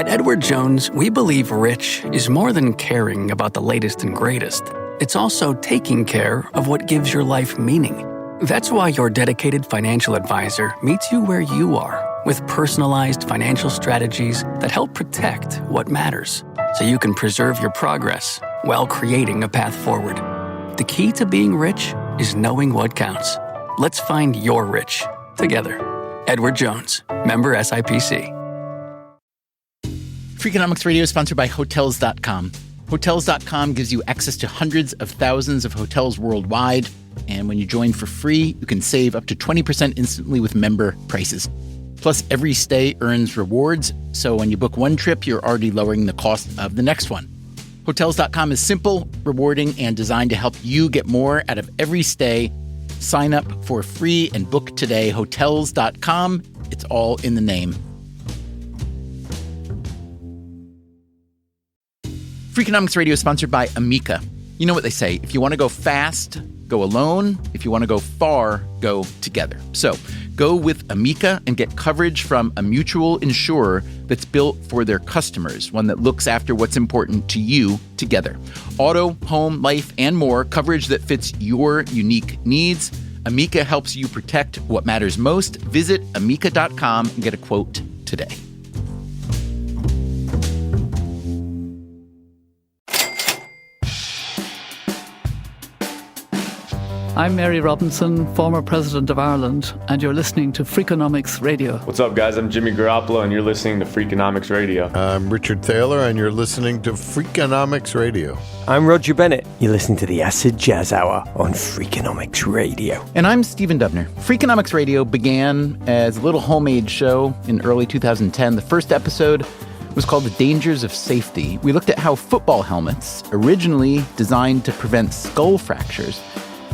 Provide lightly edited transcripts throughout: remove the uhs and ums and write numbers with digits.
At Edward Jones, we believe rich is more than caring about the latest and greatest. It's also taking care of what gives your life meaning. That's why your dedicated financial advisor meets you where you are with personalized financial strategies that help protect what matters so you can preserve your progress while creating a path forward. The key to being rich is knowing what counts. Let's find your rich together. Edward Jones, member SIPC. Freakonomics Radio is sponsored by Hotels.com. Hotels.com gives you access to hundreds of thousands of hotels worldwide. And when you join for free, you can save up to 20% instantly with member prices. Plus, every stay earns rewards. So when you book one trip, you're already lowering the cost of the next one. Hotels.com is simple, rewarding, and designed to help you get more out of every stay. Sign up for free and book today. Hotels.com. It's all in the name. Freakonomics Radio is sponsored by Amica. You know what they say, if you want to go fast, go alone. If you want to go far, go together. So go with Amica and get coverage from a mutual insurer that's built for their customers, one that looks after what's important to you together. Auto, home, life, and more, coverage that fits your unique needs. Amica helps you protect what matters most. Visit amica.com and get a quote today. I'm Mary Robinson, former President of Ireland, and you're listening to Freakonomics Radio. What's up, guys? I'm Jimmy Garoppolo, and you're listening to Freakonomics Radio. I'm Richard Taylor, and you're listening to Freakonomics Radio. I'm Roger Bennett. You're listening to the Acid Jazz Hour on Freakonomics Radio. And I'm Stephen Dubner. Freakonomics Radio began as a little homemade show in early 2010. The first episode was called The Dangers of Safety. We looked at how football helmets, originally designed to prevent skull fractures,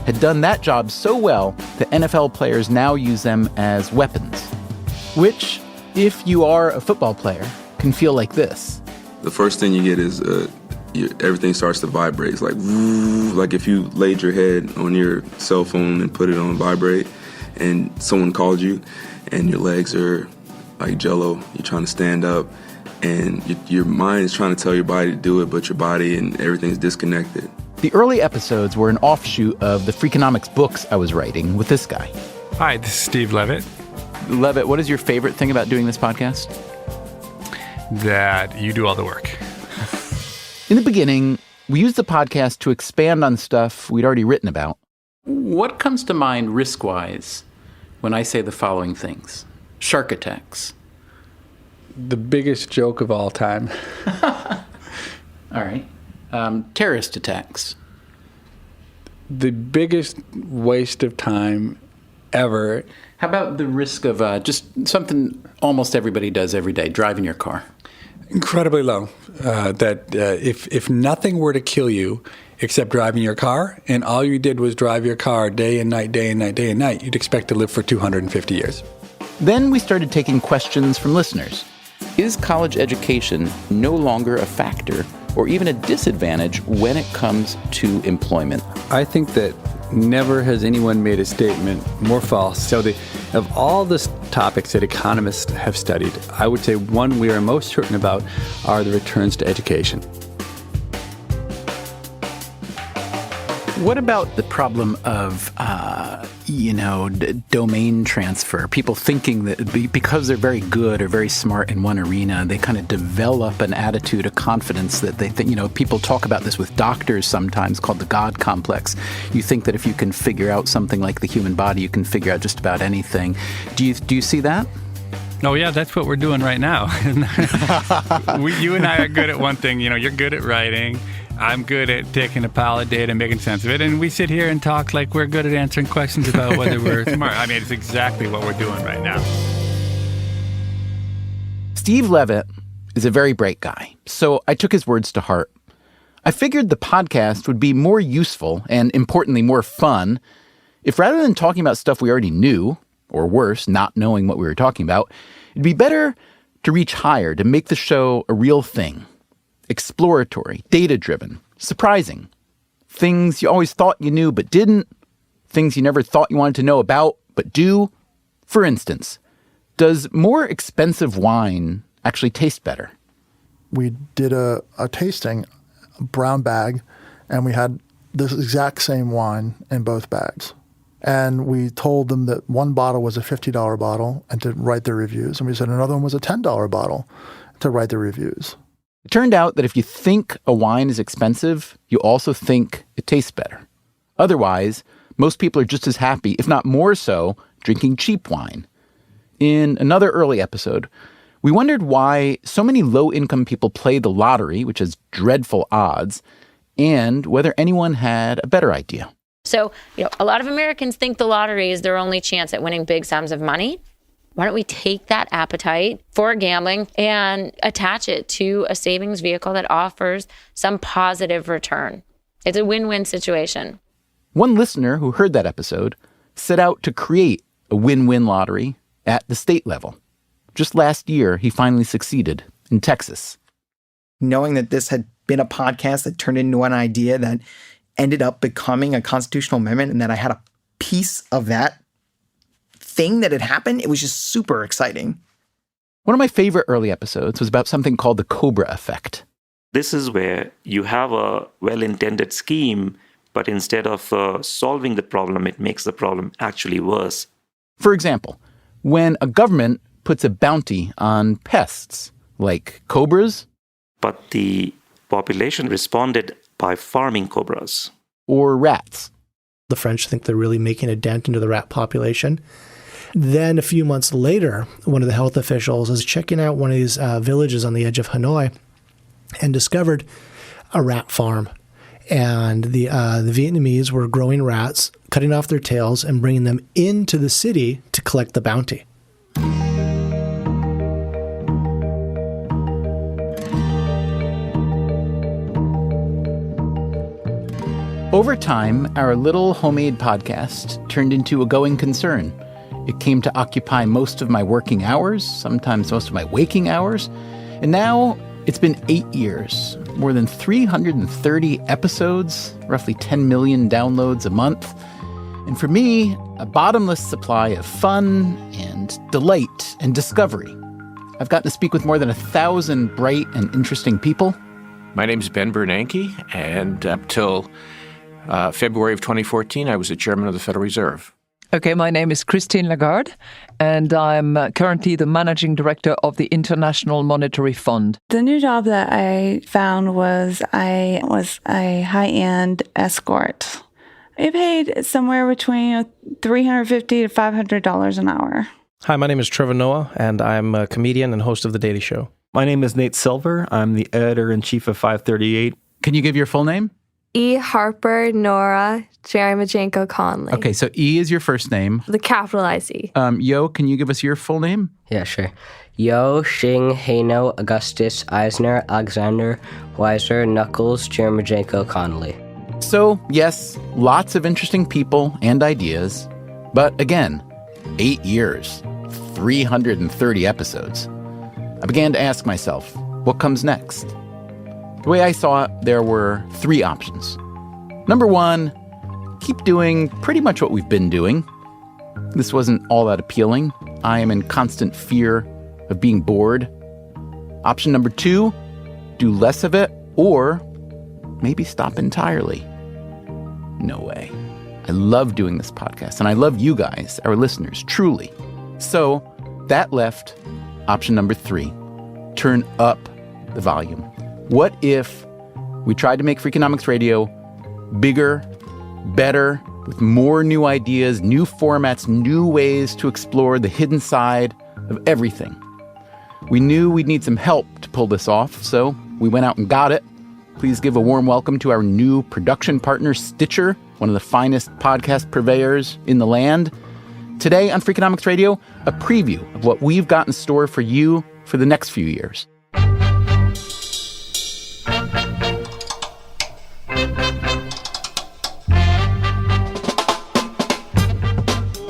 had done that job so well that NFL players now use them as weapons, which, if you are a football player, can feel like this. The first thing you get is everything starts to vibrate. It's like if you laid your head on your cell phone and put it on vibrate and someone called you and your legs are like jello, you're trying to stand up and your mind is trying to tell your body to do it, but your body and everything's disconnected. The early episodes were an offshoot of the Freakonomics books I was writing with this guy. Hi, this is Steve Levitt. Levitt, what is your favorite thing about doing this podcast? That you do all the work. In the beginning, we used the podcast to expand on stuff we'd already written about. What comes to mind risk-wise when I say the following things? Shark attacks. The biggest joke of all time. All right. Terrorist attacks. The biggest waste of time ever. How about the risk of just something almost everybody does every day, driving your car? Incredibly low. If nothing were to kill you except driving your car, and all you did was drive your car day and night, day and night, day and night, you'd expect to live for 250 years. Then we started taking questions from listeners. Is college education no longer a factor or even a disadvantage when it comes to employment? I think that never has anyone made a statement more false. So of all the topics that economists have studied, I would say one we are most certain about are the returns to education. What about the problem of, domain transfer? People thinking that because they're very good or very smart in one arena, they kind of develop an attitude of confidence that they think, people talk about this with doctors sometimes called the God complex. You think that if you can figure out something like the human body, you can figure out just about anything. Do you see that? Oh, yeah, that's what we're doing right now. You and I are good at one thing. You're good at writing. I'm good at taking a pile of data and making sense of it. And we sit here and talk like we're good at answering questions about whether we're smart. I mean, it's exactly what we're doing right now. Steve Levitt is a very bright guy, so I took his words to heart. I figured the podcast would be more useful and, importantly, more fun if rather than talking about stuff we already knew, or worse, not knowing what we were talking about, it'd be better to reach higher, to make the show a real thing. Exploratory, data-driven, surprising. Things you always thought you knew but didn't. Things you never thought you wanted to know about but do. For instance, does more expensive wine actually taste better? we did a tasting, a brown bag, and we had this exact same wine in both bags. And we told them that one bottle was a $50 bottle and to write their reviews. And we said another one was a $10 bottle to write their reviews. It turned out that if you think a wine is expensive, you also think it tastes better. Otherwise, most people are just as happy, if not more so, drinking cheap wine. In another early episode, we wondered why so many low-income people play the lottery, which has dreadful odds, and whether anyone had a better idea. So, a lot of Americans think the lottery is their only chance at winning big sums of money. Why don't we take that appetite for gambling and attach it to a savings vehicle that offers some positive return? It's a win-win situation. One listener who heard that episode set out to create a win-win lottery at the state level. Just last year, he finally succeeded in Texas. Knowing that this had been a podcast that turned into an idea that ended up becoming a constitutional amendment and that I had a piece of that thing that had happened, it was just super exciting. One of my favorite early episodes was about something called the Cobra effect. This is where you have a well-intended scheme, but instead of solving the problem, it makes the problem actually worse. For example, when a government puts a bounty on pests, like cobras. But the population responded by farming cobras. Or rats. The French think they're really making a dent into the rat population. Then a few months later, one of the health officials is checking out one of these villages on the edge of Hanoi and discovered a rat farm. And the Vietnamese were growing rats, cutting off their tails, and bringing them into the city to collect the bounty. Over time, our little homemade podcast turned into a going concern. It came to occupy most of my working hours, sometimes most of my waking hours. And now it's been 8 years, more than 330 episodes, roughly 10 million downloads a month. And for me, a bottomless supply of fun and delight and discovery. I've gotten to speak with more than 1,000 bright and interesting people. My name's Ben Bernanke, and up till February of 2014, I was the chairman of the Federal Reserve. Okay, my name is Christine Lagarde, and I'm currently the managing director of the International Monetary Fund. The new job that I found was I was a high-end escort. It paid somewhere between $350 to $500 an hour. Hi, my name is Trevor Noah, and I'm a comedian and host of The Daily Show. My name is Nate Silver. I'm the editor-in-chief of 538. Can you give your full name? E. Harper Nora Jeremijenko Conley. Okay, so E is your first name. The capitalized E. Yo, can you give us your full name? Yeah, sure. Yo, Shing, Haino, Augustus, Eisner, Alexander, Weiser, Knuckles, Jeremijenko Conley. So, yes, lots of interesting people and ideas. But again, 8 years, 330 episodes. I began to ask myself, what comes next? The way I saw it, there were 3 options. Number 1, keep doing pretty much what we've been doing. This wasn't all that appealing. I am in constant fear of being bored. Option number 2, do less of it, or maybe stop entirely. No way. I love doing this podcast, and I love you guys, our listeners, truly. So that left option number 3, turn up the volume. What if we tried to make Freakonomics Radio bigger, better, with more new ideas, new formats, new ways to explore the hidden side of everything? We knew we'd need some help to pull this off, so we went out and got it. Please give a warm welcome to our new production partner, Stitcher, one of the finest podcast purveyors in the land. Today on Freakonomics Radio, a preview of what we've got in store for you for the next few years.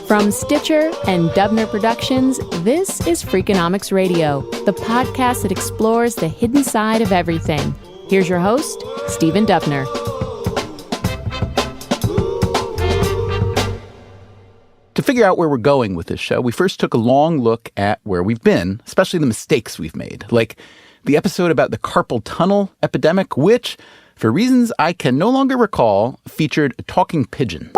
From Stitcher and Dubner Productions, this is Freakonomics Radio, the podcast that explores the hidden side of everything. Here's your host, Stephen Dubner. To figure figure out where we're going with this show, we first took a long look at where we've been, especially the mistakes we've made, like the episode about the carpal tunnel epidemic, which, for reasons I can no longer recall, featured a talking pigeon.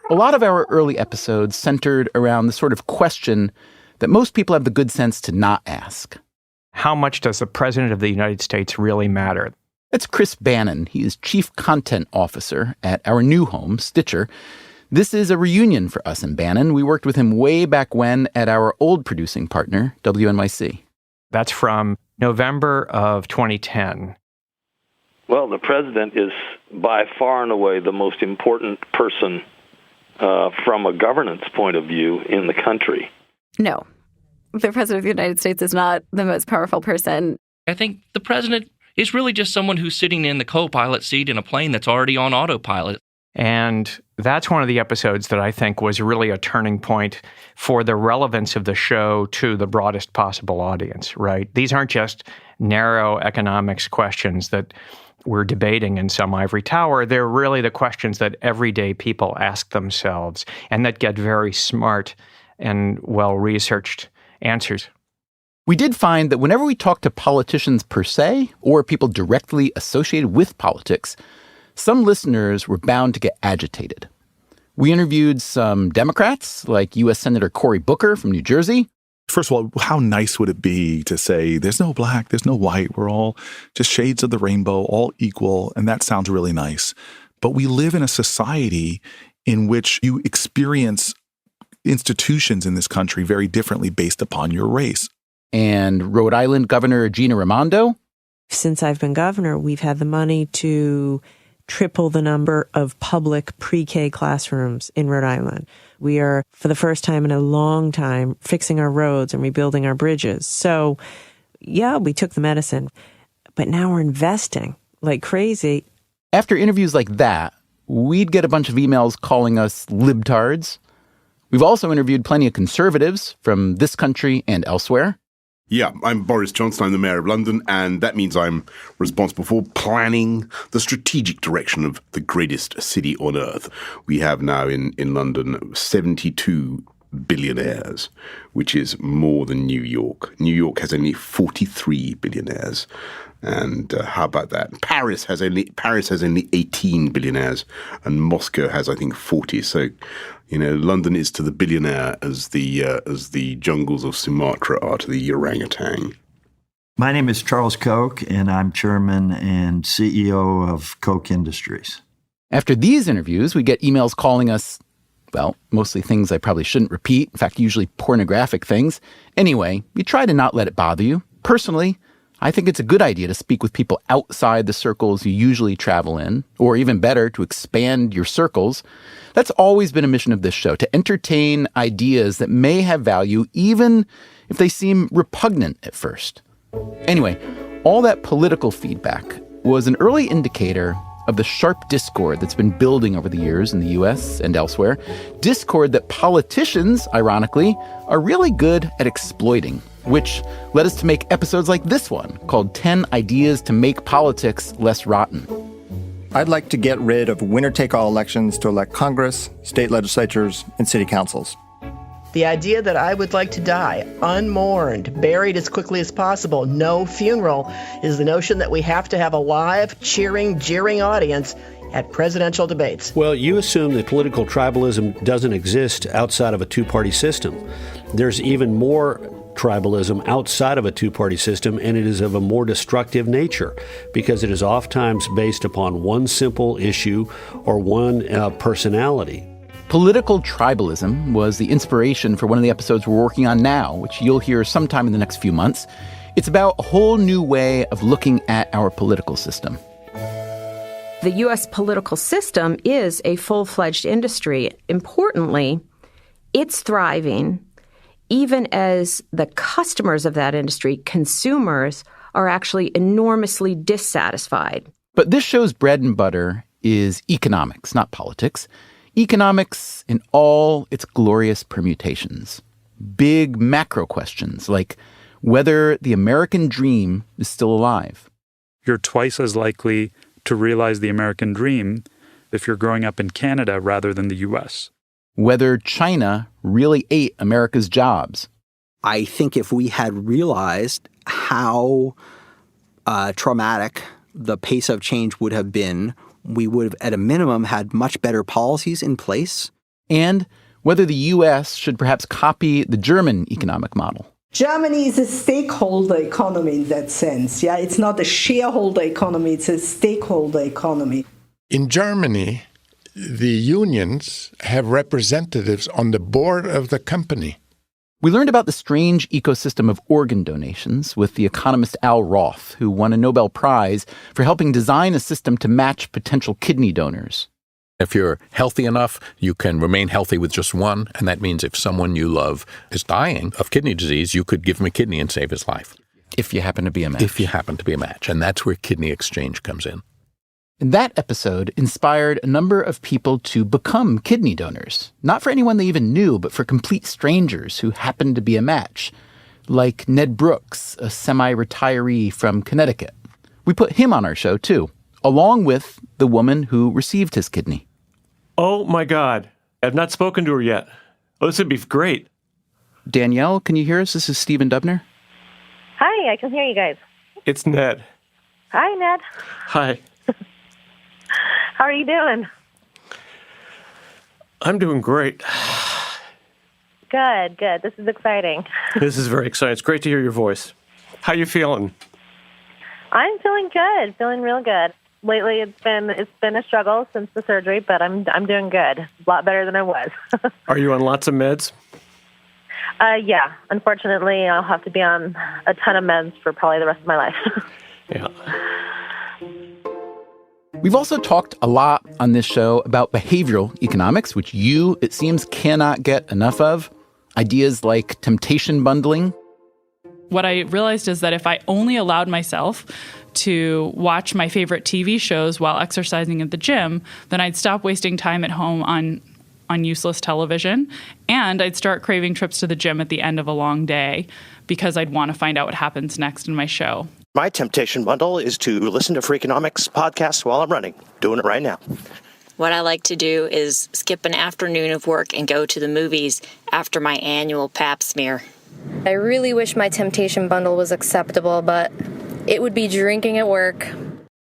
A lot of our early episodes centered around the sort of question that most people have the good sense to not ask. How much does the President of the United States really matter? That's Chris Bannon. He is Chief Content Officer at our new home, Stitcher. This is a reunion for us and Bannon. We worked with him way back when at our old producing partner, WNYC. That's from November of 2010. Well, the president is by far and away the most important person from a governance point of view in the country. No, the president of the United States is not the most powerful person. I think the president is really just someone who's sitting in the co-pilot seat in a plane that's already on autopilot. And that's one of the episodes that I think was really a turning point for the relevance of the show to the broadest possible audience, right? These aren't just narrow economics questions that we're debating in some ivory tower. They're really the questions that everyday people ask themselves and that get very smart and well-researched answers. We did find that whenever we talked to politicians per se, or people directly associated with politics, some listeners were bound to get agitated. We interviewed some Democrats, like U.S. Senator Cory Booker from New Jersey. First of all, how nice would it be to say, there's no black, there's no white, we're all just shades of the rainbow, all equal, and that sounds really nice. But we live in a society in which you experience institutions in this country very differently based upon your race. And Rhode Island Governor Gina Raimondo. Since I've been governor, we've had the money to triple the number of public pre-K classrooms in Rhode Island. We are, for the first time in a long time, fixing our roads and rebuilding our bridges. So, yeah, we took the medicine, but now we're investing like crazy. After interviews like that, we'd get a bunch of emails calling us libtards. We've also interviewed plenty of conservatives from this country and elsewhere. Yeah, I'm Boris Johnson, I'm the Mayor of London, and that means I'm responsible for planning the strategic direction of the greatest city on earth. We have now in London 72 billionaires, which is more than New York. New York has only 43 billionaires. And how about that? Paris has only 18 billionaires, and Moscow has, I think, 40. So, you know, London is to the billionaire as the jungles of Sumatra are to the orangutan. My name is Charles Koch, and I'm chairman and CEO of Koch Industries. After these interviews, we get emails calling us, well, mostly things I probably shouldn't repeat. In fact, usually pornographic things. Anyway, we try to not let it bother you. Personally, I think it's a good idea to speak with people outside the circles you usually travel in, or even better, to expand your circles. That's always been a mission of this show, to entertain ideas that may have value, even if they seem repugnant at first. Anyway, all that political feedback was an early indicator of the sharp discord that's been building over the years in the US and elsewhere. Discord that politicians, ironically, are really good at exploiting, which led us to make episodes like this one, called 10 Ideas to Make Politics Less Rotten. I'd like to get rid of winner-take-all elections to elect Congress, state legislatures, and city councils. The idea that I would like to die unmourned, buried as quickly as possible, no funeral, is the notion that we have to have a live, cheering, jeering audience at presidential debates. Well, you assume that political tribalism doesn't exist outside of a two-party system. There's even more tribalism outside of a two-party system, and it is of a more destructive nature because it is oftentimes based upon one simple issue or one personality. Political tribalism was the inspiration for one of the episodes we're working on now, which you'll hear sometime in the next few months. It's about a whole new way of looking at our political system. The U.S. political system is a full-fledged industry. Importantly, it's thriving even as the customers of that industry, consumers, are actually enormously dissatisfied. But this show's bread and butter is economics, not politics. Economics in all its glorious permutations. Big macro questions like whether the American dream is still alive. You're twice as likely to realize the American dream if you're growing up in Canada rather than the U.S. Whether China really ate America's jobs. I think if we had realized how traumatic the pace of change would have been, we would have, at a minimum, had much better policies in place. And whether the U.S. should perhaps copy the German economic model. Germany is a stakeholder economy in that sense. Yeah, it's not a shareholder economy, it's a stakeholder economy. In Germany, the unions have representatives on the board of the company. We learned about the strange ecosystem of organ donations with the economist Al Roth, who won a Nobel Prize for helping design a system to match potential kidney donors. If you're healthy enough, you can remain healthy with just one, and that means if someone you love is dying of kidney disease, you could give him a kidney and save his life. If you happen to be a match. If you happen to be a match, and that's where kidney exchange comes in. And that episode inspired a number of people to become kidney donors. Not for anyone they even knew, but for complete strangers who happened to be a match. Like Ned Brooks, a semi-retiree from Connecticut. We put him on our show, too, along with the woman who received his kidney. Oh, my God. I've not spoken to her yet. Oh, this would be great. Danielle, can you hear us? This is Stephen Dubner. Hi, I can hear you guys. It's Ned. Hi, Ned. Hi. How are you doing? I'm doing great. Good. This is exciting. This is very exciting. It's great to hear your voice. How you feeling? I'm feeling good. Feeling real good. Lately, it's been a struggle since the surgery, but I'm doing good. A lot better than I was. Are you on lots of meds? Yeah. Unfortunately, I'll have to be on a ton of meds for probably the rest of my life. Yeah. We've also talked a lot on this show about behavioral economics, which you, it seems, cannot get enough of. Ideas like temptation bundling. What I realized is that if I only allowed myself to watch my favorite TV shows while exercising at the gym, then I'd stop wasting time at home on useless television, and I'd start craving trips to the gym at the end of a long day because I'd want to find out what happens next in my show. My temptation bundle is to listen to Freakonomics podcast while I'm running. Doing it right now. What I like to do is skip an afternoon of work and go to the movies after my annual pap smear. I really wish my temptation bundle was acceptable, but it would be drinking at work.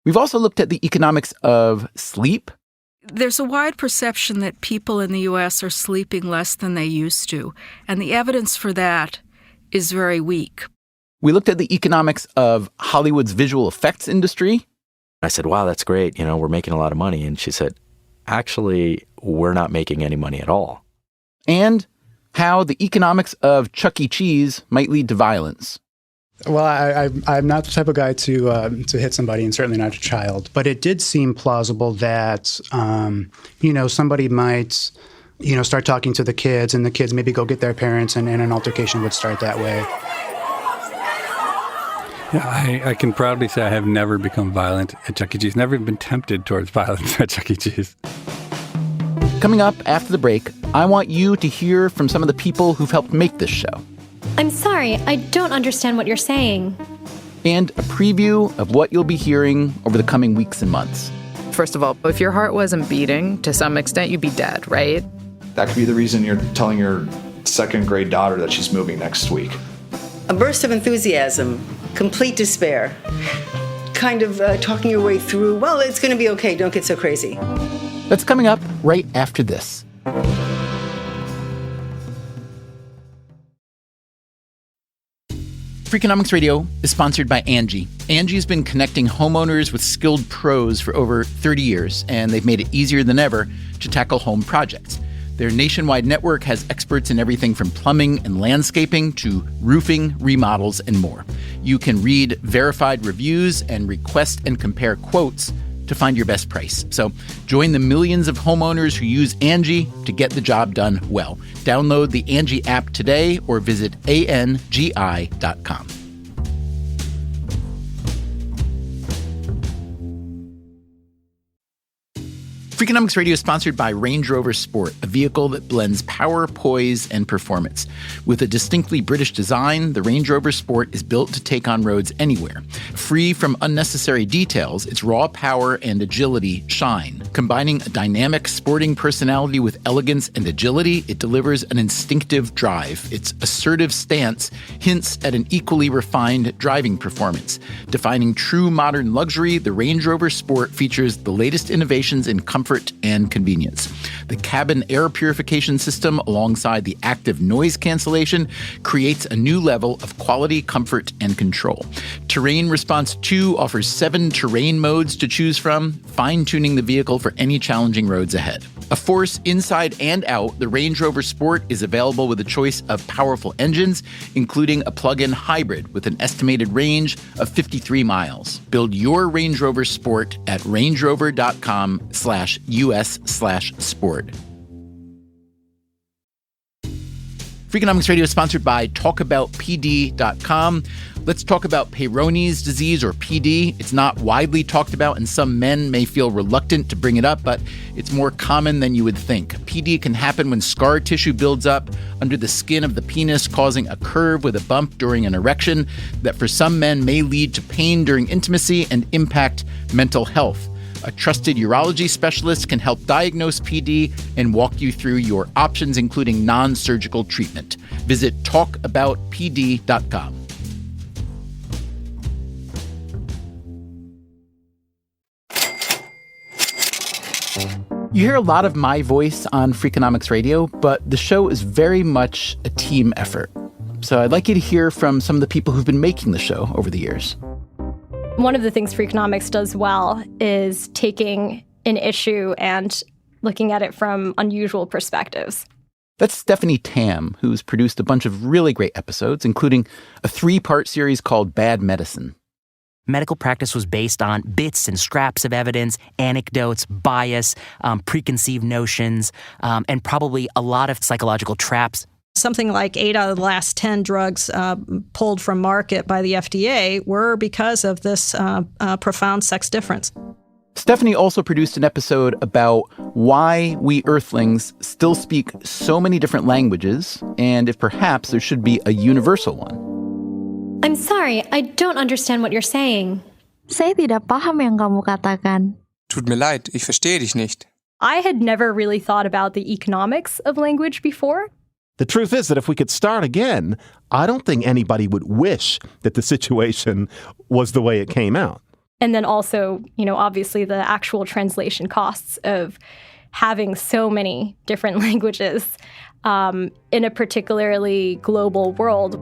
We've also looked at the economics of sleep. There's a wide perception that people in the U.S. are sleeping less than they used to, and the evidence for that is very weak. We looked at the economics of Hollywood's visual effects industry. I said, wow, that's great. We're making a lot of money. And she said, actually, we're not making any money at all. And how the economics of Chuck E. Cheese might lead to violence. Well, I'm not the type of guy to hit somebody, and certainly not a child. But it did seem plausible that, somebody might, start talking to the kids, and the kids maybe go get their parents, and an altercation would start that way. Yeah, I can proudly say I have never become violent at Chuck E. Cheese, never been tempted towards violence at Chuck E. Cheese. Coming up after the break, I want you to hear from some of the people who've helped make this show. I'm sorry, I don't understand what you're saying. And a preview of what you'll be hearing over the coming weeks and months. First of all, if your heart wasn't beating, to some extent, you'd be dead, right? That could be the reason you're telling your second grade daughter that she's moving next week. A burst of enthusiasm, complete despair, kind of talking your way through, well, it's going to be okay, don't get so crazy. That's coming up right after this. Freakonomics Radio is sponsored by Angie. Angie's been connecting homeowners with skilled pros for over 30 years, and they've made it easier than ever to tackle home projects. Their nationwide network has experts in everything from plumbing and landscaping to roofing, remodels, and more. You can read verified reviews and request and compare quotes to find your best price. So join the millions of homeowners who use Angie to get the job done well. Download the Angie app today or visit angi.com. Freakonomics Radio is sponsored by Range Rover Sport, a vehicle that blends power, poise, and performance. With a distinctly British design, the Range Rover Sport is built to take on roads anywhere. Free from unnecessary details, its raw power and agility shine. Combining a dynamic sporting personality with elegance and agility, it delivers an instinctive drive. Its assertive stance hints at an equally refined driving performance. Defining true modern luxury, the Range Rover Sport features the latest innovations in comfort and convenience. The cabin air purification system, alongside the active noise cancellation, creates a new level of quality, comfort, and control. Terrain Response 2 offers 7 terrain modes to choose from, fine-tuning the vehicle for any challenging roads ahead. A force inside and out, the Range Rover Sport is available with a choice of powerful engines, including a plug-in hybrid with an estimated range of 53 miles. Build your Range Rover Sport at rangerover.com/US/sport. Freakonomics Radio is sponsored by TalkAboutPD.com. Let's talk about Peyronie's disease, or PD. It's not widely talked about, and some men may feel reluctant to bring it up, but it's more common than you would think. PD can happen when scar tissue builds up under the skin of the penis, causing a curve with a bump during an erection that for some men may lead to pain during intimacy and impact mental health. A trusted urology specialist can help diagnose PD and walk you through your options, including non-surgical treatment. Visit talkaboutpd.com. You hear a lot of my voice on Freakonomics Radio, but the show is very much a team effort. So I'd like you to hear from some of the people who've been making the show over the years. One of the things Freakonomics does well is taking an issue and looking at it from unusual perspectives. That's Stephanie Tam, who's produced a bunch of really great episodes, including a 3-part series called Bad Medicine. Medical practice was based on bits and scraps of evidence, anecdotes, bias, preconceived notions, and probably a lot of psychological traps. Something like 8 out of the last 10 drugs pulled from market by the FDA were because of this profound sex difference. Stephanie also produced an episode about why we Earthlings still speak so many different languages, and if perhaps there should be a universal one. I'm sorry, I don't understand what you're saying. Saya tidak paham yang kamu katakan. Tut mir leid, ich verstehe dich nicht. I had never really thought about the economics of language before. The truth is that if we could start again, I don't think anybody would wish that the situation was the way it came out. And then also, obviously the actual translation costs of having so many different languages in a particularly global world.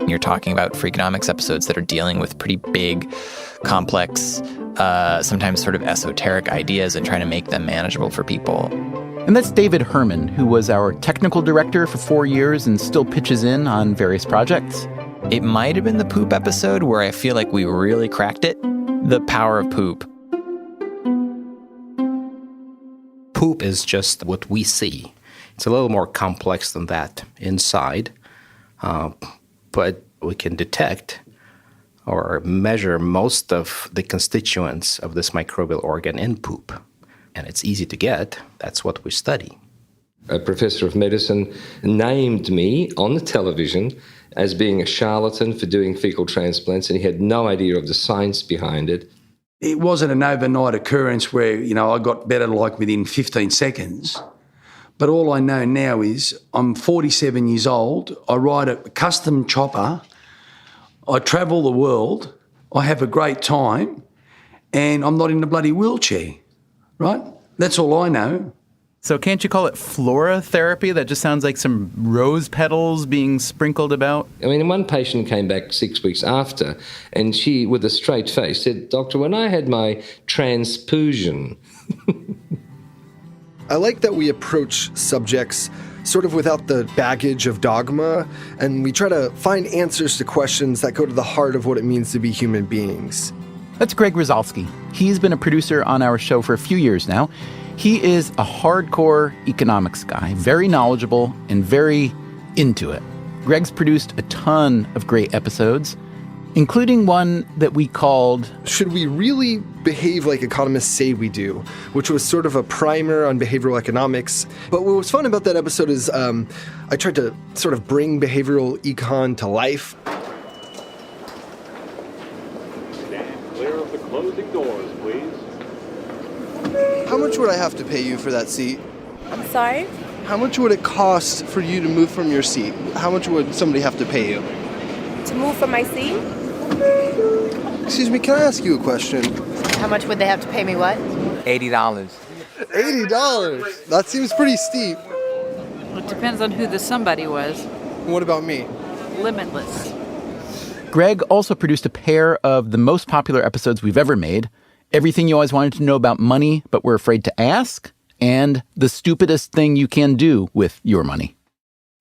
You're talking about Freakonomics episodes that are dealing with pretty big, complex, sometimes sort of esoteric ideas and trying to make them manageable for people. And that's David Herman, who was our technical director for 4 years and still pitches in on various projects. It might have been the poop episode where I feel like we really cracked it. The power of poop. Poop is just what we see. It's a little more complex than that inside. But we can detect or measure most of the constituents of this microbial organ in poop. And it's easy to get. That's what we study. A professor of medicine named me on the television as being a charlatan for doing fecal transplants, and he had no idea of the science behind it. It wasn't an overnight occurrence where, I got better like within 15 seconds. But all I know now is I'm 47 years old, I ride a custom chopper, I travel the world, I have a great time, and I'm not in a bloody wheelchair, right? That's all I know. So can't you call it flora therapy? That just sounds like some rose petals being sprinkled about. I mean, one patient came back 6 weeks after, and she, with a straight face, said, "Doctor, when I had my transfusion..." I like that we approach subjects sort of without the baggage of dogma, and we try to find answers to questions that go to the heart of what it means to be human beings. That's Greg Rosalsky. He's been a producer on our show for a few years now. He is a hardcore economics guy, very knowledgeable and very into it. Greg's produced a ton of great episodes, including one that we called Should We Really Behave Like Economists Say We Do?, which was sort of a primer on behavioral economics. But what was fun about that episode is I tried to sort of bring behavioral econ to life. much would I have to pay you for that seat? I'm sorry? How much would it cost for you to move from your seat? How much would somebody have to pay you? To move from my seat? Excuse me, can I ask you a question? How much would they have to pay me what? $80. $80? That seems pretty steep. It depends on who the somebody was. What about me? Limitless. Greg also produced a pair of the most popular episodes we've ever made, Everything You Always Wanted to Know About Money But Were Afraid to Ask, and The Stupidest Thing You Can Do With Your Money.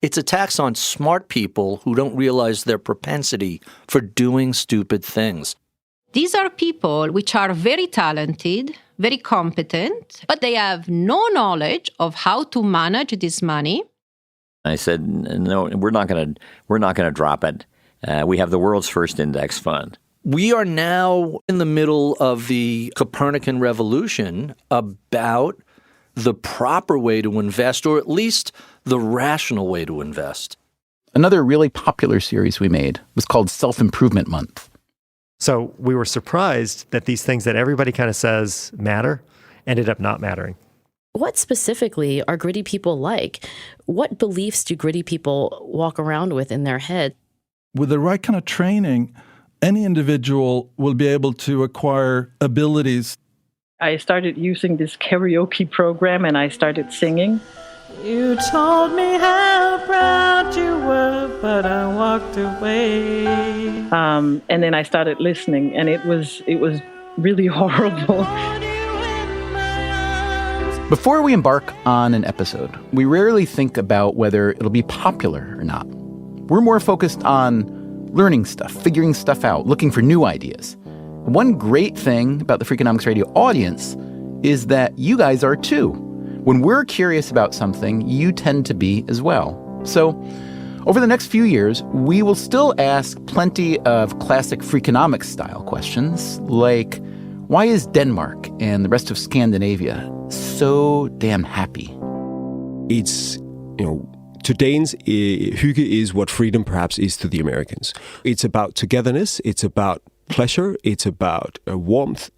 It's a tax on smart people who don't realize their propensity for doing stupid things. These are people which are very talented, very competent, but they have no knowledge of how to manage this money. I said, no, we're not going to drop it. We have the world's first index fund. We are now in the middle of the Copernican revolution about the proper way to invest, or at least the rational way to invest. Another really popular series we made was called Self-Improvement Month. So we were surprised that these things that everybody kind of says matter ended up not mattering. What specifically are gritty people like? What beliefs do gritty people walk around with in their head? With the right kind of training, any individual will be able to acquire abilities. I started using this karaoke program and I started singing. You told me how proud you were, but I walked away. And then I started listening, and it was really horrible. Before we embark on an episode, we rarely think about whether it'll be popular or not. We're more focused on learning stuff, figuring stuff out, looking for new ideas. One great thing about the Freakonomics Radio audience is that you guys are too. When we're curious about something, you tend to be as well. So, over the next few years, we will still ask plenty of classic Freakonomics style questions, like, why is Denmark and the rest of Scandinavia so damn happy? It's, to Danes, hygge is what freedom perhaps is to the Americans. It's about togetherness, it's about pleasure, it's about warmth.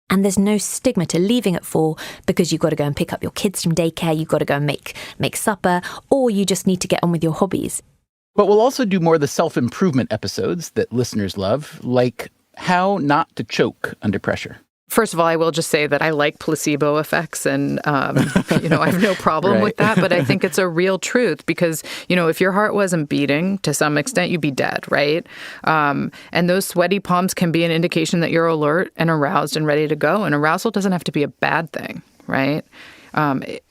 And there's no stigma to leaving at 4 because you've got to go and pick up your kids from daycare, you've got to go and make supper, or you just need to get on with your hobbies. But we'll also do more of the self-improvement episodes that listeners love, like how not to choke under pressure. First of all, I will just say that I like placebo effects and, I have no problem with that. But I think it's a real truth because, if your heart wasn't beating to some extent, you'd be dead, right? And those sweaty palms can be an indication that you're alert and aroused and ready to go. And arousal doesn't have to be a bad thing, right?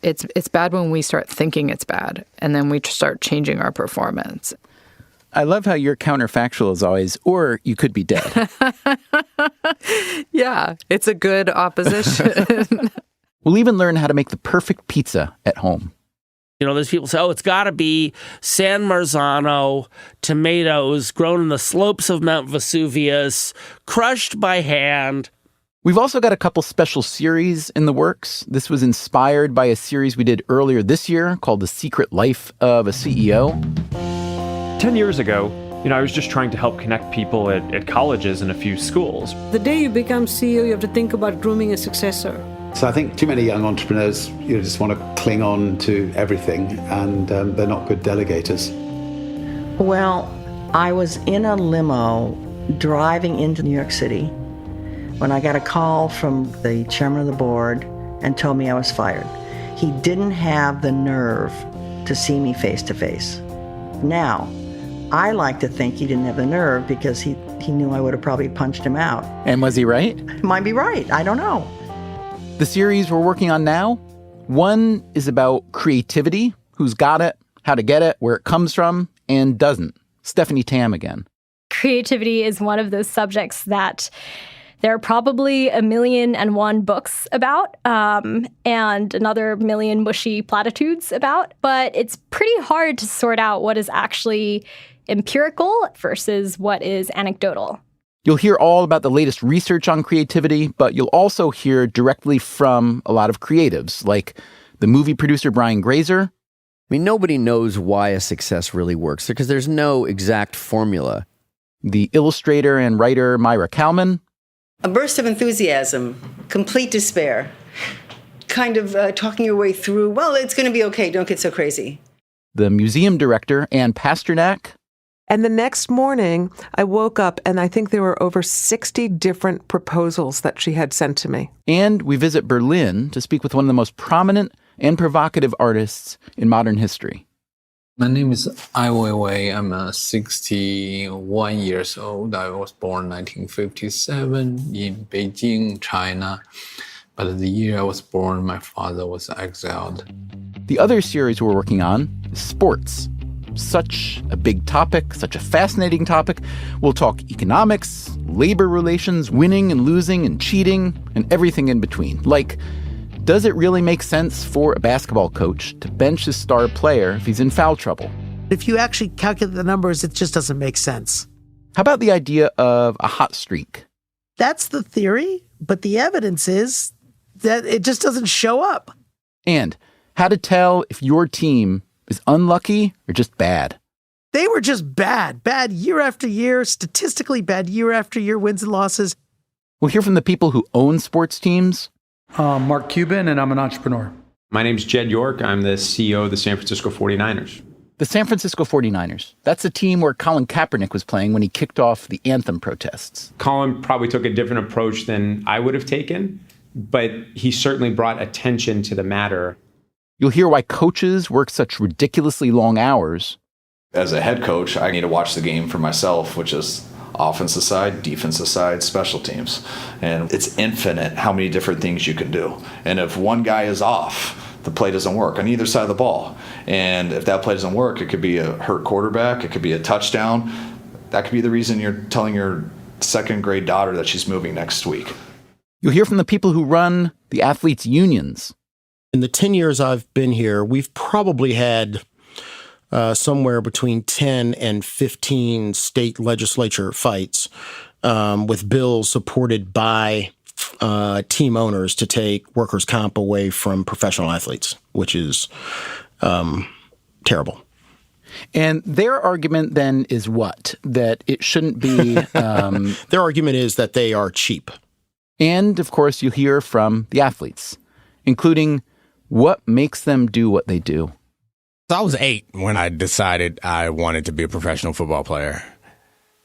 It's bad when we start thinking it's bad and then we start changing our performance. I love how your counterfactual is always, or you could be dead. Yeah, it's a good opposition. We'll even learn how to make the perfect pizza at home. There's people say, it's got to be San Marzano tomatoes grown in the slopes of Mount Vesuvius, crushed by hand. We've also got a couple special series in the works. This was inspired by a series we did earlier this year called The Secret Life of a CEO. 10 years ago, I was just trying to help connect people at colleges and a few schools. The day you become CEO, you have to think about grooming a successor. So I think too many young entrepreneurs just want to cling on to everything, and they're not good delegators. Well, I was in a limo driving into New York City when I got a call from the chairman of the board and told me I was fired. He didn't have the nerve to see me face to face. Now, I like to think he didn't have the nerve because he knew I would have probably punched him out. And was he right? Might be right. I don't know. The series we're working on now, one is about creativity, who's got it, how to get it, where it comes from, and doesn't. Stephanie Tam again. Creativity is one of those subjects that there are probably 1,000,001 books about, and another 1,000,000 mushy platitudes about, but it's pretty hard to sort out what is actually empirical versus what is anecdotal. You'll hear all about the latest research on creativity, but you'll also hear directly from a lot of creatives, like the movie producer Brian Grazer. Nobody knows why a success really works because there's no exact formula. The illustrator and writer Myra Kalman. A burst of enthusiasm, complete despair, kind of talking your way through, well, it's going to be okay, don't get so crazy. The museum director, Ann Pasternak. And the next morning, I woke up and I think there were over 60 different proposals that she had sent to me. And we visit Berlin to speak with one of the most prominent and provocative artists in modern history. My name is Ai Weiwei. I'm 61 years old. I was born in 1957 in Beijing, China. But the year I was born, my father was exiled. The other series we're working on is sports. Such a big topic, such a fascinating topic. We'll talk economics, labor relations, winning and losing and cheating, and everything in between. Like, does it really make sense for a basketball coach to bench his star player if he's in foul trouble? If you actually calculate the numbers, it just doesn't make sense. How about the idea of a hot streak? That's the theory, but the evidence is that it just doesn't show up. And how to tell if your team is unlucky or just bad. They were just bad. Bad year after year, statistically bad year after year, wins and losses. We'll hear from the people who own sports teams. Mark Cuban, and I'm an entrepreneur. My name's Jed York. I'm the CEO of the San Francisco 49ers. The San Francisco 49ers. That's the team where Colin Kaepernick was playing when he kicked off the anthem protests. Colin probably took a different approach than I would have taken, but he certainly brought attention to the matter. You'll hear why coaches work such ridiculously long hours. As a head coach, I need to watch the game for myself, which is offensive side, defensive side, special teams. And it's infinite how many different things you can do. And if one guy is off, the play doesn't work on either side of the ball. And if that play doesn't work, it could be a hurt quarterback, it could be a touchdown. That could be the reason you're telling your second grade daughter that she's moving next week. You'll hear from the people who run the athletes' unions. In the 10 years I've been here, we've probably had somewhere between 10 and 15 state legislature fights with bills supported by team owners to take workers' comp away from professional athletes, which is terrible. And their argument then is what? That it shouldn't be... Their argument is that they are cheap. And, of course, you hear from the athletes, including what makes them do what they do. I was 8 when I decided I wanted to be a professional football player.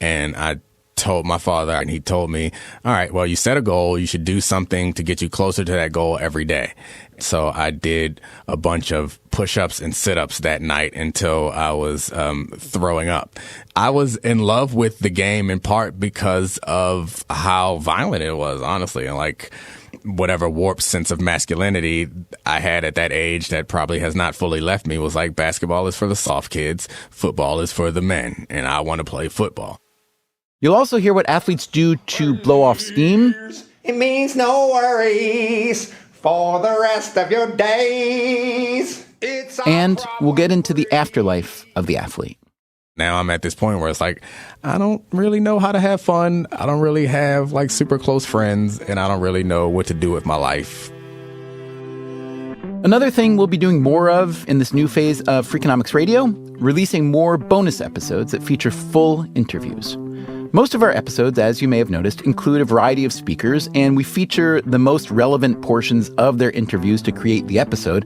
And I told my father, and he told me, all right, well, you set a goal. You should do something to get you closer to that goal every day. So I did a bunch of push-ups and sit-ups that night until I was throwing up. I was in love with the game in part because of how violent it was, honestly. And like whatever warped sense of masculinity I had at that age that probably has not fully left me was like basketball is for the soft kids, football is for the men, and I want to play football. You'll also hear what athletes do to blow off steam. It means no worries for the rest of your days. And we'll get into the afterlife of the athlete. Now I'm at this point where it's like, I don't really know how to have fun. I don't really have like super close friends, and I don't really know what to do with my life. Another thing we'll be doing more of in this new phase of Freakonomics Radio, releasing more bonus episodes that feature full interviews. Most of our episodes, as you may have noticed, include a variety of speakers, and we feature the most relevant portions of their interviews to create the episode.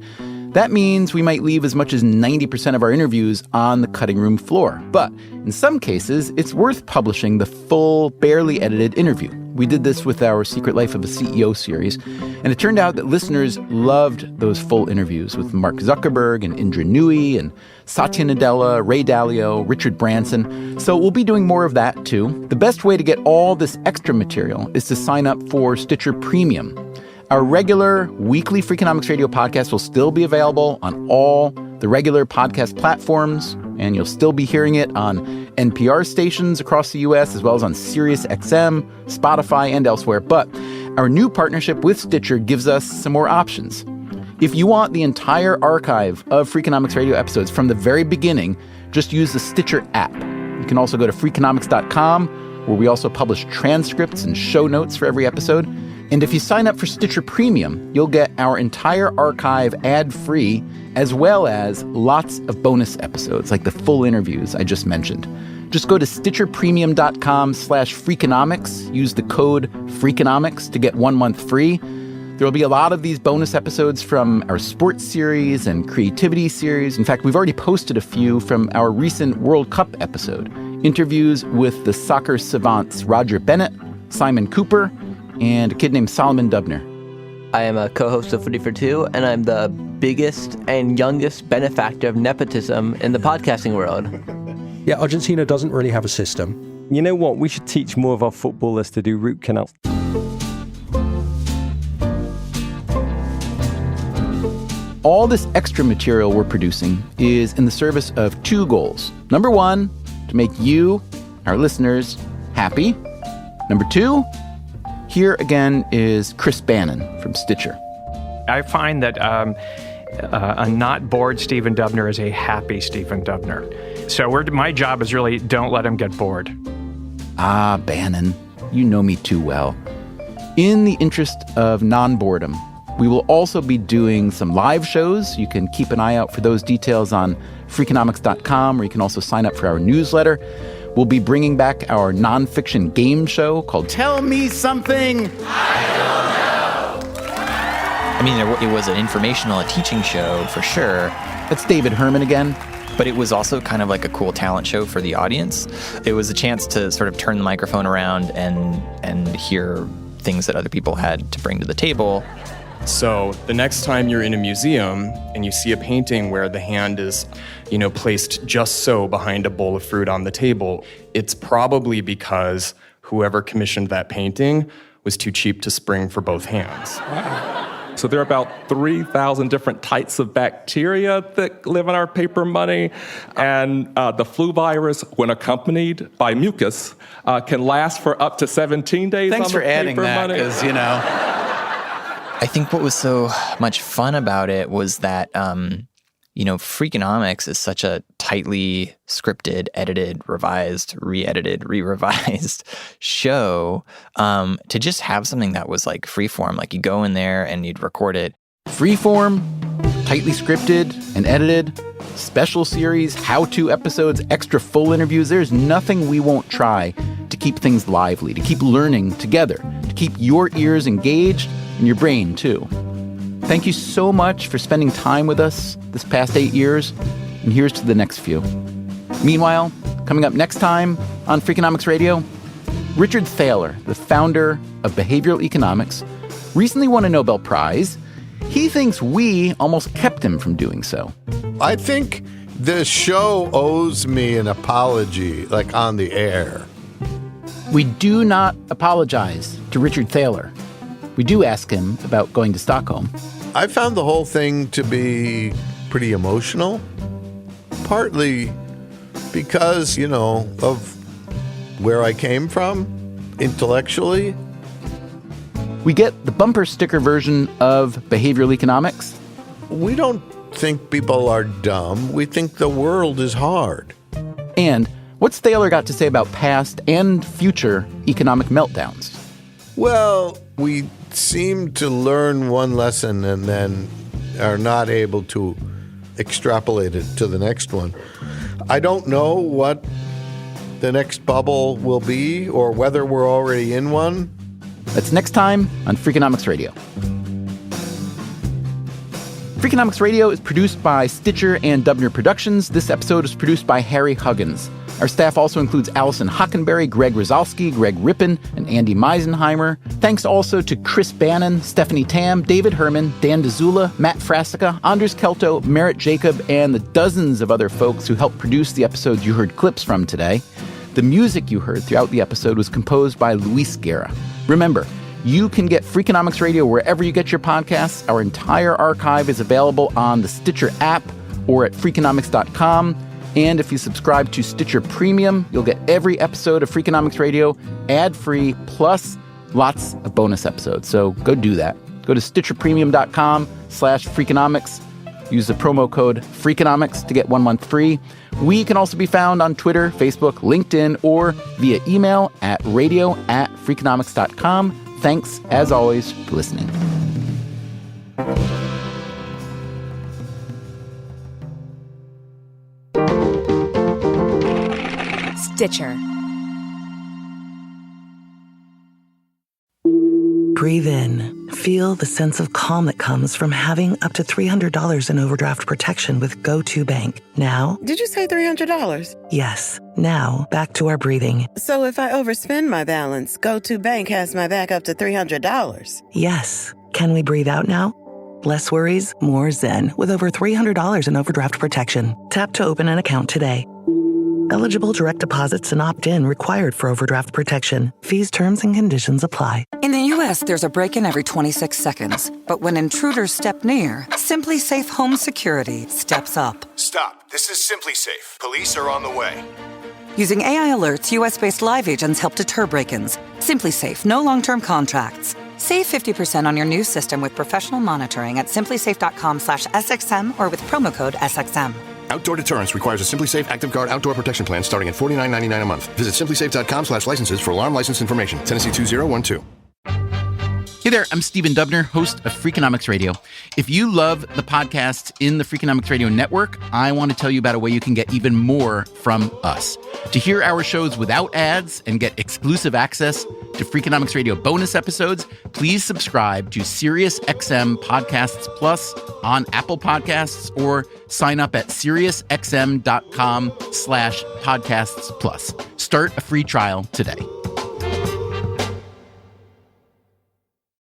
That means we might leave as much as 90% of our interviews on the cutting room floor. But in some cases, it's worth publishing the full, barely edited interview. We did this with our Secret Life of a CEO series, and it turned out that listeners loved those full interviews with Mark Zuckerberg and Indra Nooyi and Satya Nadella, Ray Dalio, Richard Branson. So we'll be doing more of that too. The best way to get all this extra material is to sign up for Stitcher Premium. Our regular weekly Freakonomics Radio podcast will still be available on all the regular podcast platforms, and you'll still be hearing it on NPR stations across the U.S., as well as on Sirius XM, Spotify, and elsewhere. But our new partnership with Stitcher gives us some more options. If you want the entire archive of Freakonomics Radio episodes from the very beginning, just use the Stitcher app. You can also go to Freakonomics.com, where we also publish transcripts and show notes for every episode. And if you sign up for Stitcher Premium, you'll get our entire archive ad-free, as well as lots of bonus episodes, like the full interviews I just mentioned. Just go to StitcherPremium.com/Freakonomics. Use the code Freakonomics to get 1 month free. There will be a lot of these bonus episodes from our sports series and creativity series. In fact, we've already posted a few from our recent World Cup episode. Interviews with the soccer savants Roger Bennett, Simon Cooper, and a kid named Solomon Dubner. I am a co-host of Footy for Two, and I'm the biggest and youngest benefactor of nepotism in the podcasting world. Yeah, Argentina doesn't really have a system. You know what? We should teach more of our footballers to do root canals. All this extra material we're producing is in the service of two goals. Number one, to make you, our listeners, happy. Number two, here again is Chris Bannon from Stitcher. I find that a not bored Stephen Dubner is a happy Stephen Dubner. So my job is really don't let him get bored. Ah, Bannon, you know me too well. In the interest of non-boredom, we will also be doing some live shows. You can keep an eye out for those details on Freakonomics.com, or you can also sign up for our newsletter. We'll be bringing back our nonfiction game show called Tell Me Something I Don't Know. I mean, it was an informational, a teaching show for sure. That's David Herman again. But it was also kind of like a cool talent show for the audience. It was a chance to sort of turn the microphone around and hear things that other people had to bring to the table. So the next time you're in a museum and you see a painting where the hand is, placed just so behind a bowl of fruit on the table, it's probably because whoever commissioned that painting was too cheap to spring for both hands. So there are about 3,000 different types of bacteria that live in our paper money. And the flu virus, when accompanied by mucus, can last for up to 17 days Thanks on for the adding paper that, money. because, I think what was so much fun about it was that, Freakonomics is such a tightly scripted, edited, revised, re-edited, re-revised show, to just have something that was like freeform, like you go in there and you'd record it. Freeform, tightly scripted and edited, special series, how-to episodes, extra full interviews. There's nothing we won't try to keep things lively, to keep learning together, to keep your ears engaged and your brain too. Thank you so much for spending time with us this past 8 years, and here's to the next few. Meanwhile, coming up next time on Freakonomics Radio, Richard Thaler, the founder of behavioral economics, recently won a Nobel Prize. He thinks we almost kept him from doing so. I think the show owes me an apology, like on the air. We do not apologize to Richard Thaler. We do ask him about going to Stockholm. I found the whole thing to be pretty emotional, partly because, of where I came from intellectually. We get the bumper sticker version of behavioral economics. We don't think people are dumb. We think the world is hard. And what's Thaler got to say about past and future economic meltdowns? Well, we seem to learn one lesson and then are not able to extrapolate it to the next one. I don't know what the next bubble will be or whether we're already in one. That's next time on Freakonomics Radio. Freakonomics Radio is produced by Stitcher and Dubner Productions. This episode is produced by Harry Huggins. Our staff also includes Allison Hockenberry, Greg Rosalski, Greg Rippin, and Andy Meisenheimer. Thanks also to Chris Bannon, Stephanie Tam, David Herman, Dan DeZula, Matt Frasica, Anders Kelto, Merritt Jacob, and the dozens of other folks who helped produce the episodes you heard clips from today. The music you heard throughout the episode was composed by Luis Guerra. Remember, you can get Freakonomics Radio wherever you get your podcasts. Our entire archive is available on the Stitcher app or at Freakonomics.com. And if you subscribe to Stitcher Premium, you'll get every episode of Freakonomics Radio ad-free, plus lots of bonus episodes. So go do that. Go to StitcherPremium.com/Freakonomics. Use the promo code Freakonomics to get 1 month free. We can also be found on Twitter, Facebook, LinkedIn, or via email at radio@Freakonomics.com. Thanks, as always, for listening. Stitcher. Breathe in. Feel the sense of calm that comes from having up to $300 in overdraft protection with GO2bank. Now, Did you say $300? yes. Now, back to our breathing. So if I overspend my balance, GO2bank has my back up to $300. Yes. Can we breathe out now? Less worries, more zen with over $300 in overdraft protection. Tap to open an account today. Eligible direct deposits and opt-in required for overdraft protection. Fees, terms, and conditions apply. In the U.S., there's a break-in every 26 seconds. But when intruders step near, Simply Safe Home Security steps up. Stop. This is Simply Safe. Police are on the way. Using AI alerts, U.S.-based live agents help deter break-ins. Simply Safe, no long-term contracts. Save 50% on your new system with professional monitoring at simplysafe.com/SXM or with promo code SXM. Outdoor deterrence requires a Simply Safe Active Guard outdoor protection plan starting at $49.99 a month. Visit simplysafe.com/licenses for alarm license information. Tennessee 2012. Hey there, I'm Stephen Dubner, host of Freakonomics Radio. If you love the podcasts in the Freakonomics Radio network, I want to tell you about a way you can get even more from us. To hear our shows without ads and get exclusive access to Freakonomics Radio bonus episodes, please subscribe to SiriusXM Podcasts Plus on Apple Podcasts or sign up at SiriusXM.com/podcasts plus. Start a free trial today.